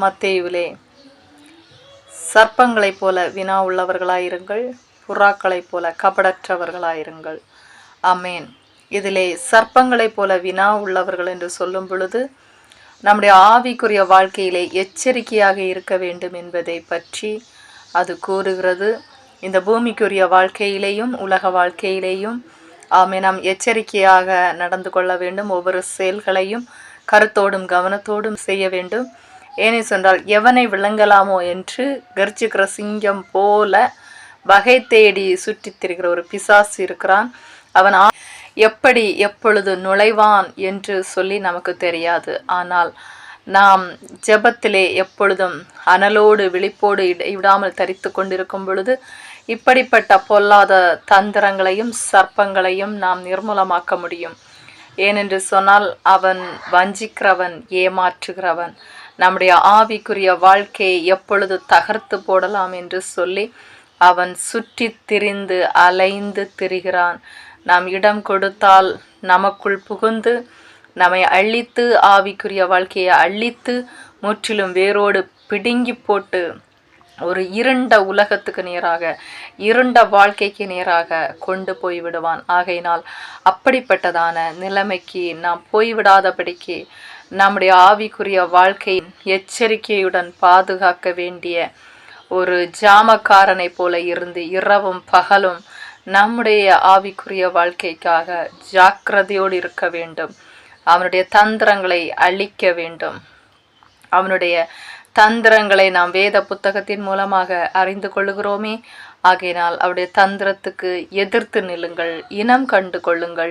மத்தேயுவிலே சர்ப்பங்களைப் போல வினா உள்ளவர்களாயிருங்கள், புறாக்களைப் போல கபடற்றவர்களாயிருங்கள். ஆமேன். இதிலே சர்ப்பங்களைப் போல வினா உள்ளவர்கள் என்று சொல்லும் பொழுது நம்முடைய ஆவிக்குரிய வாழ்க்கையிலே எச்சரிக்கையாக இருக்க வேண்டும் என்பதை பற்றி அது கூறுகிறது. இந்த பூமிக்குரிய வாழ்க்கையிலேயும் உலக வாழ்க்கையிலேயும் நாம் எச்சரிக்கையாக நடந்து கொள்ள வேண்டும். ஒவ்வொரு செயல்களையும் கருத்தோடும் கவனத்தோடும் செய்ய வேண்டும். ஏனே சொன்னால் எவனை விளங்கலாமோ என்று கர்ஜிக்கிற சிங்கம் போல வகை தேடி சுற்றித் திரிகிற ஒரு பிசாசு இருக்கிறான். அவன் எப்படி எப்பொழுது நுழைவான் என்று சொல்லி நமக்கு தெரியாது. ஆனால் நாம் ஜெபத்திலே எப்பொழுதும் அனலோடு விழிப்போடு இடைவிடாமல் தரித்து கொண்டிருக்கும் பொழுது இப்படிப்பட்ட பொல்லாத தந்திரங்களையும் சர்ப்பங்களையும் நாம் நிர்மூலமாக்க முடியும். ஏனென்று சொன்னால் அவன் வஞ்சிக்கிறவன், ஏமாற்றுகிறவன். நம்முடைய ஆவிக்குரிய வாழ்க்கையை எப்பொழுது தகர்த்து போடலாம் என்று சொல்லி அவன் சுற்றி திரிந்து அலைந்து திரிகிறான். நாம் இடம் கொடுத்தால் நமக்குள் புகுந்து நம்மை அழித்து, ஆவிக்குரிய வாழ்க்கையை அழித்து முற்றிலும் வேரோடு பிடுங்கி போட்டு ஒரு இருண்ட உலகத்துக்கு நேராக, இருண்ட வாழ்க்கைக்கு நேராக கொண்டு போய் விடுவான். ஆகையினால் அப்படிப்பட்டதான நிலைமைக்கு நாம் போய்விடாதபடிக்கு நம்முடைய ஆவிக்குரிய வாழ்க்கை எச்சரிக்கையுடன் பாதுகாக்க வேண்டிய ஒரு ஜாமக்காரனை போல இருந்து இரவும் பகலும் நம்முடைய ஆவிக்குரிய வாழ்க்கைக்காக ஜாக்கிரதையோடு இருக்க வேண்டும். அவனுடைய தந்திரங்களை அழிக்க வேண்டும். அவனுடைய தந்திரங்களை நாம் வேத புத்தகத்தின் மூலமாக அறிந்து கொள்ளுகிறோமே. ஆகையினால் அவருடைய தந்திரத்துக்கு எதிர்த்து நில்லுங்கள், இனம் கண்டு கொள்ளுங்கள்.